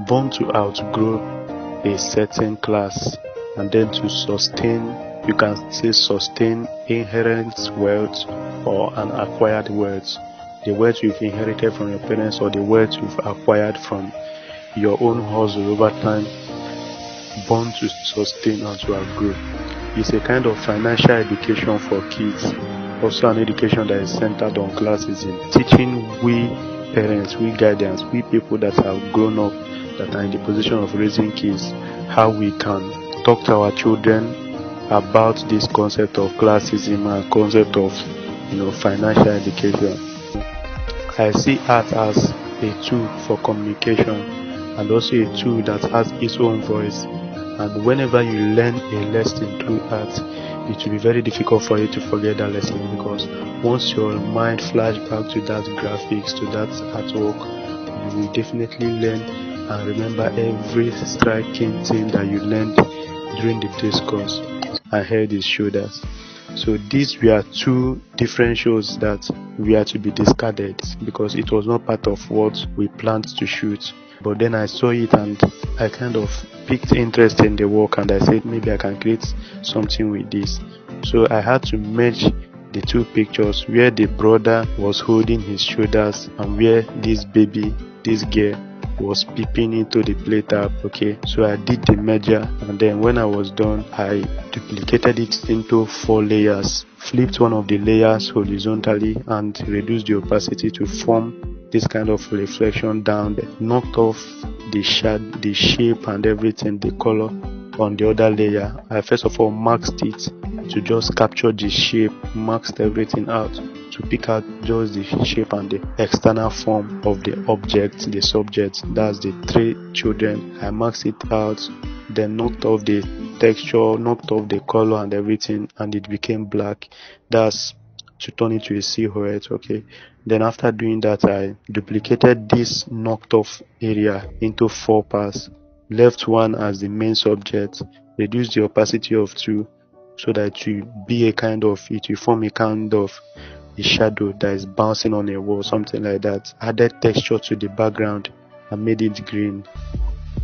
born to outgrow a certain class, and then to sustain, you can say sustain inherent wealth or an acquired wealth, the wealth you've inherited from your parents or the wealth you've acquired from your own hustle over time, born to sustain and to outgrow. It's a kind of financial education for kids, also an education that is centered on classism, teaching we parents, we guardians, we people that have grown up, that are in the position of raising kids, how we can talk to our children about this concept of classism and concept of financial education. I see art as a tool for communication and also a tool that has its own voice. And whenever you learn a lesson through art, it will be very difficult for you to forget that lesson, because once your mind flash back to that graphics, to that artwork, you will definitely learn and remember every striking thing that you learned during the discourse and held his shoulders. So these were two different shows that were to be discarded because it was not part of what we planned to shoot. But then I saw it and I kind of picked interest in the work, and I said maybe I can create something with this. So I had to merge the two pictures, where the brother was holding his shoulders and where this baby, this girl, was peeping into the plate tab. Okay, so I did the merger, and then when I was done, I duplicated it into 4 layers, flipped one of the layers horizontally and reduced the opacity to form this kind of reflection down there, knocked off the shape and everything, the color on the other layer. I first of all maxed it to just capture the shape, maxed everything out to pick out just the shape and the external form of the object, the subject, that's the 3 children. I maxed it out, then knocked off the texture, knocked off the color and everything, and it became black. That's to turn it to a silhouette. Okay, then after doing that, I duplicated this knocked off area into 4 parts, left one as the main subject, reduced the opacity of 2 so that it will be a kind of, it will form a kind of a shadow that is bouncing on a wall, something like that. Added texture to the background and made it green.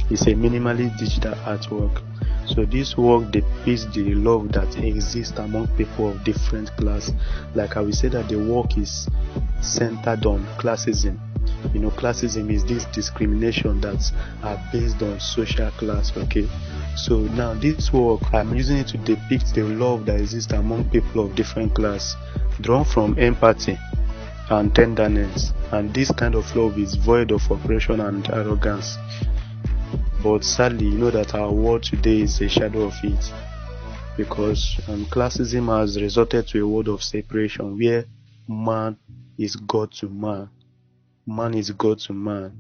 It's a minimally digital artwork. So this work depicts the love that exists among people of different class. Like I will say that the work is centered on classism. Classism is this discrimination that are based on social class. Okay, so now this work, I'm using it to depict the love that exists among people of different class, drawn from empathy and tenderness. And this kind of love is void of oppression and arrogance. But sadly, you know that our world today is a shadow of it, because classism has resulted to a world of separation where man is God to man. Man is God to man.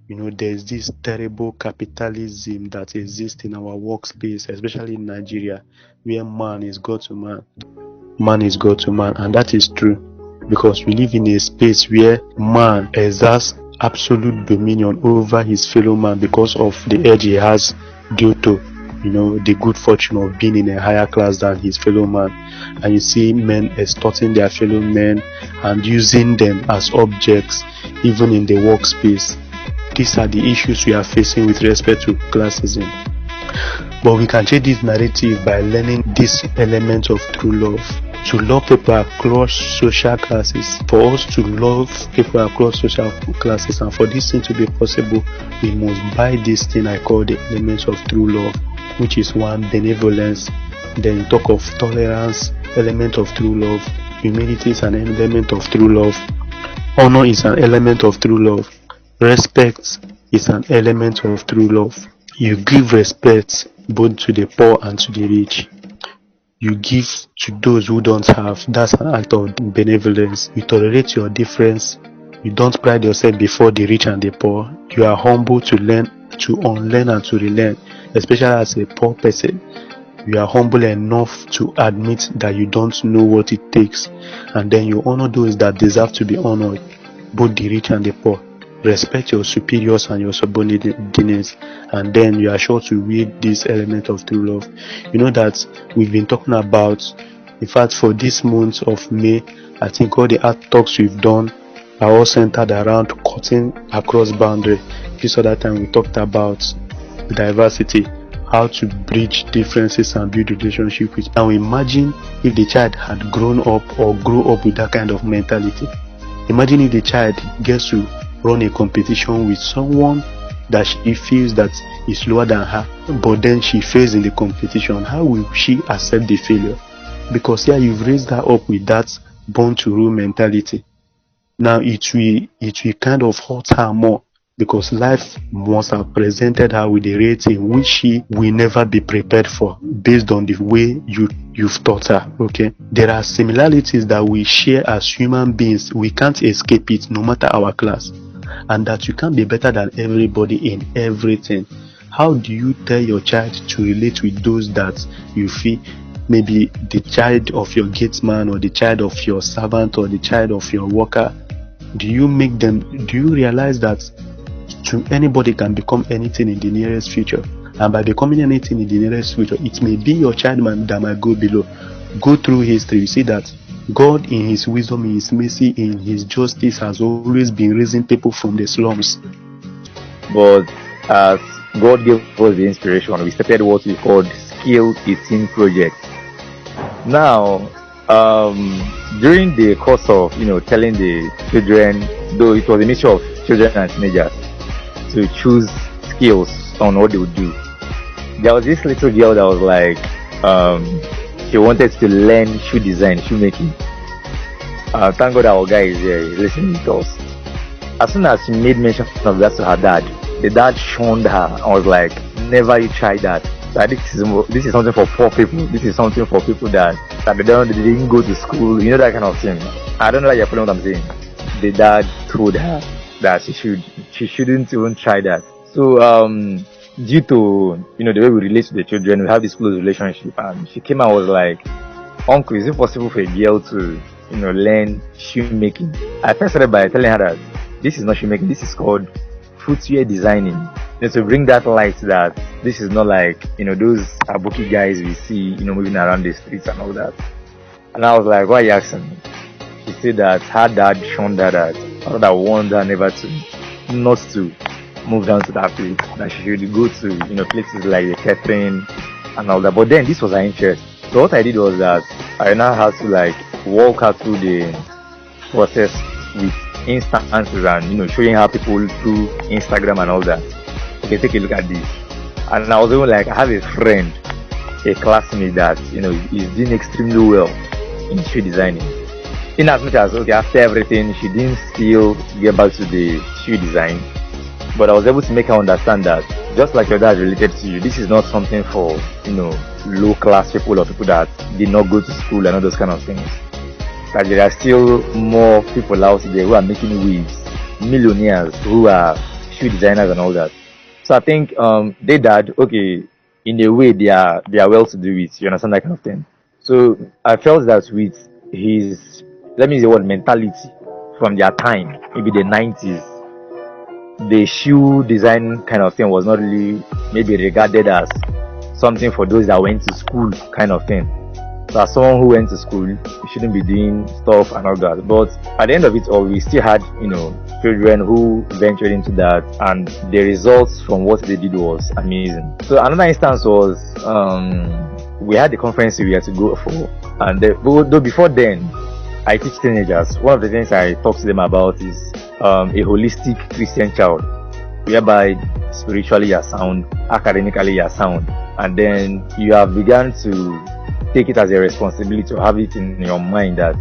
There's this terrible capitalism that exists in our workspace, especially in Nigeria, where man is God to man. Man is God to man, and that is true because we live in a space where man exerts absolute dominion over his fellow man because of the edge he has due to the good fortune of being in a higher class than his fellow man. And you see men extorting their fellow men and using them as objects even in the workspace. These are the issues we are facing with respect to classism. But we can change this narrative by learning this element of true love. To love people across social classes, for us to love people across social classes, and for this thing to be possible, we must buy this thing I call the elements of true love, which is 1, benevolence. Then you talk of tolerance, element of true love. Humility is an element of true love. Honor is an element of true love. Respect is an element of true love. You give respect both to the poor and to the rich. You give to those who don't have. That's an act of benevolence. You tolerate your difference. You don't pride yourself before the rich and the poor. You are humble to learn, to unlearn and to relearn, especially as a poor person. You are humble enough to admit that you don't know what it takes, and then you honor those that deserve to be honored, both the rich and the poor. Respect your superiors and your subordinates, and then you are sure to wield this element of true love. You know that we've been talking about, in fact, for this month of May, I think all the art talks we've done are all centered around cutting across boundary. This other time we talked about diversity, how to bridge differences and build relationship with. Now imagine if the child had grown up or grew up with that kind of mentality. Imagine if the child gets to run a competition with someone that she feels that is lower than her, but then she fails in the competition. How will she accept the failure? Because here you've raised her up with that born to rule mentality. Now it will kind of hurt her more, because life must have presented her with a rating which she will never be prepared for based on the way you've taught her. Okay, there are similarities that we share as human beings. We can't escape it, no matter our class, and that you can't be better than everybody in everything. How do you tell your child to relate with those that you feel, maybe the child of your gatesman or the child of your servant or the child of your worker? Do you realize that anybody can become anything in the nearest future? And by becoming anything in the nearest future, it may be your child that might go below. Go through history, you see that God in his wisdom, in his mercy, in his justice has always been raising people from the slums. But as God gave us the inspiration, we started what we called Skill 18 project. Now, during the course of telling the children, though it was a mixture of children and teenagers, to choose skills on what they would do, there was this little girl that was like, she wanted to learn shoe design, shoemaking. Thank God our guy is here, he's listening to us. As soon as she made mention of that to her dad, the dad shunned her and was like, never you try that. That this is something for poor people. This is something for people that they didn't go to school, that kind of thing. I don't know if you're following what I'm saying. The dad told her that she shouldn't even try that. So due to the way we relate to the children, we have this close relationship, and she came and was like, "Uncle, is it possible for a girl to learn shoemaking?" I first started by telling her that this is not shoemaking, this is called footwear designing. To bring that light that this is not like those abuki guys we see moving around the streets and all that. And I was like, why are you asking me? She said that her dad shunned her, that warned her never not to move down to that place, that she should go to places like the catering and all that. But then this was her interest. So what I did was that I now had to walk her through the process with instances and showing how people through Instagram and all that. Okay, take a look at this. And I was even like, I have a friend, a classmate that is doing extremely well in shoe designing. In as much as after everything she didn't still get back to the shoe design, but I was able to make her understand that just like your dad related to you, this is not something for low class people or people that did not go to school and all those kind of things. That there are still more people out there who are making waves, millionaires who are shoe designers and all that. So I think they dad, in a way they are well to do it, you understand, that kind of thing. So I felt that with his, let me use the word mentality from their time, maybe the 90s, the shoe design kind of thing was not really maybe regarded as something for those that went to school kind of thing. So as someone who went to school, you shouldn't be doing stuff and all that. But at the end of it all, we still had, children who ventured into that, and the results from what they did was amazing. So another instance was, we had the conference we had to go for, and though before then, I teach teenagers. One of the things I talk to them about is a holistic Christian child, whereby spiritually you are sound, academically you are sound, and then you have begun to take it as a responsibility to have it in your mind that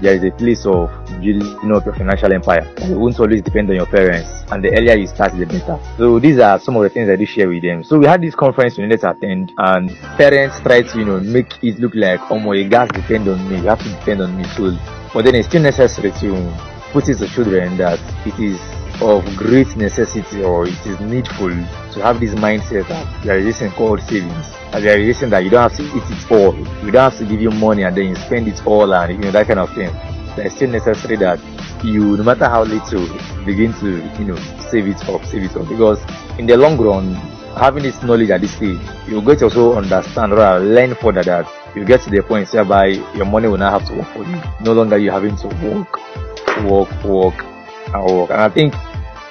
there is a place of building up your financial empire. You won't always depend on your parents, and the earlier you start, the better. So these are some of the things I do share with them. So we had this conference we needed to attend, and parents try to make it look like, oh my, you guys depend on me, you have to depend on me too. But then it's still necessary to put it to children that it is of great necessity, or it is needful to have this mindset that there is this thing called savings, and there is this thing that you don't have to eat it all, you don't have to give you money and then you spend it all, and that kind of thing. It's still necessary that you, no matter how little, begin to save it up, because in the long run, having this knowledge at this stage, you're going to also understand or learn further that you get to the point whereby your money will not have to work for you. No longer you having to work and work. And I think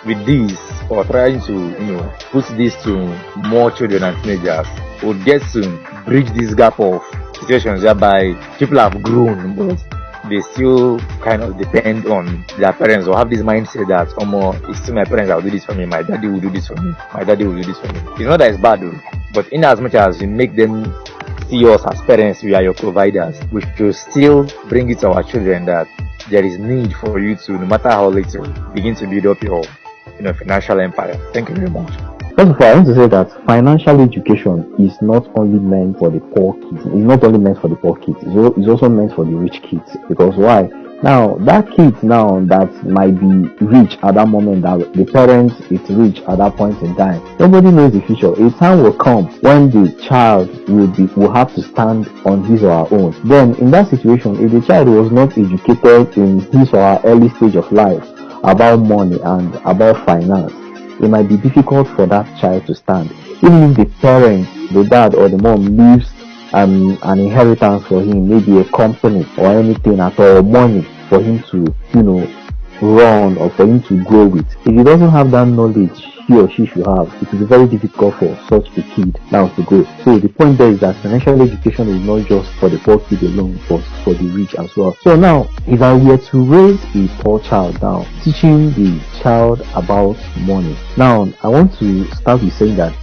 with this, or trying to, put this to more children and teenagers, would get to bridge this gap of situations whereby people have grown, but they still kind of depend on their parents, or have this mindset that, it's still my parents that will do this for me, my daddy will do this for me, my daddy will do this for me. It's not that it's bad though, but in as much as you make them see us as parents, we are your providers, we should still bring it to our children that there is need for you to, no matter how little, begin to build up your financial empire. Thank you very much. First of all, I want to say that financial education is not only meant for the poor kids. It's not only meant for the poor kids. It's also meant for the rich kids. Because why? Now, that kid now that might be rich at that moment, that the parents is rich at that point in time, nobody knows the future. A time will come when the child will have to stand on his or her own. Then, in that situation, if the child was not educated in his or her early stage of life about money and about finance, it might be difficult for that child to stand. Even if the parent, the dad or the mom, leaves an inheritance for him, maybe a company or anything at all, money for him to, run or for him to grow with. If he doesn't have that knowledge he or she should have, it will be very difficult for such a kid now to grow. So the point there is that financial education is not just for the poor kid alone, but for the rich as well. So now, if I were to raise a poor child now, teaching the child about money. Now, I want to start with saying that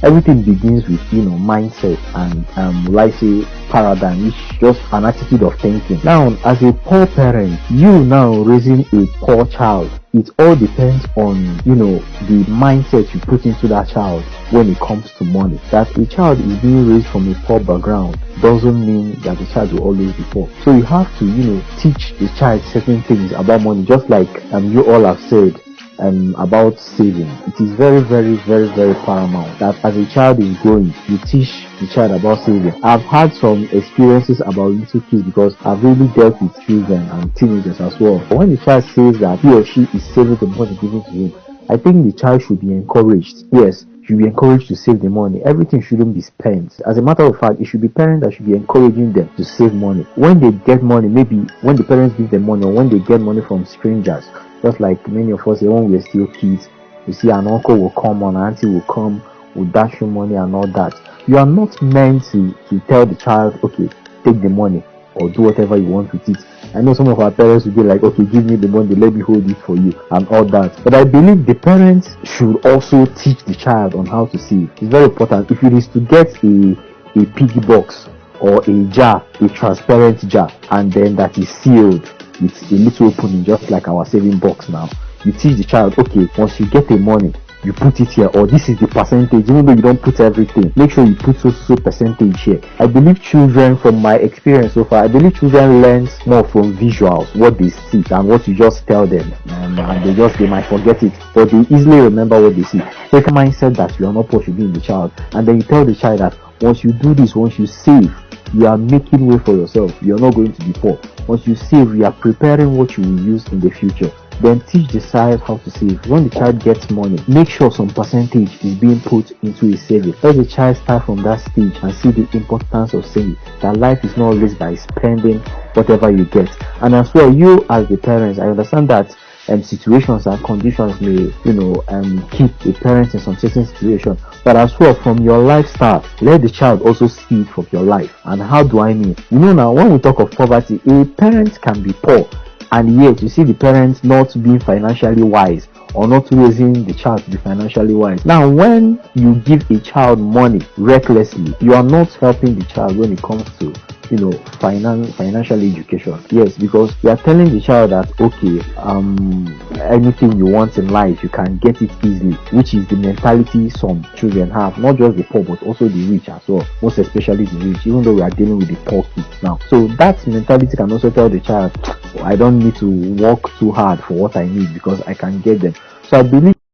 everything begins with, mindset and like say paradigm, which is just an attitude of thinking. Now, as a poor parent, you now raising a poor child, it all depends on, the mindset you put into that child when it comes to money. That a child is being raised from a poor background doesn't mean that the child will always be poor. So you have to, teach the child certain things about money, just like you all have said about saving. It is very, very, very, very paramount that as a child is growing, you teach the child about saving. I've had some experiences about little kids because I've really dealt with children and teenagers as well. But when the child says that he or she is saving the money given to him, I think the child should be encouraged. Yes, should be encouraged to save the money. Everything shouldn't be spent. As a matter of fact, it should be parents that should be encouraging them to save money. When they get money, maybe when the parents give them money or when they get money from strangers, just like many of us, when we were still kids, you see an uncle will come or an auntie will come, will dash you money and all that. You are not meant to tell the child, okay, take the money or do whatever you want with it. I know some of our parents will be like, okay, give me the money, let me hold it for you and all that. But I believe the parents should also teach the child on how to save. It's very important. If it is to get a piggy box or a jar, a transparent jar, and then that is sealed with a little opening, just like our saving box now, you teach the child, okay, once you get the money, you put it here, or this is the percentage. Even though you don't put everything, make sure you put so percentage here. I believe children, from my experience so far, I believe children learn more from visuals, what they see, than what you just tell them, and they might forget it, but they easily remember what they see. Take a mindset that you are not poor, should be in the child, and then you tell the child that once you do this, once you save, you are making way for yourself. You are not going to be poor. Once you save, you are preparing what you will use in the future. Then teach the child how to save. When the child gets money, make sure some percentage is being put into a saving. Let the child start from that stage and see the importance of saving. That life is not always by spending whatever you get. And as well, you as the parents, I understand that situations and conditions may, keep the parents in some certain situation. But as well, from your lifestyle, let the child also see it from your life. And how do I mean? Now, when we talk of poverty, a parent can be poor, and yet you see the parents not being financially wise or not raising the child to be financially wise. Now, when you give a child money recklessly, you are not helping the child when it comes to financial education. Yes, because you are telling the child that, okay, anything you want in life, you can get it easily, which is the mentality some children have, not just the poor, but also the rich as well, most especially the rich, even though we are dealing with the poor kids now. So that mentality can also tell the child, I don't need to work too hard for what I need because I can get them. So I believe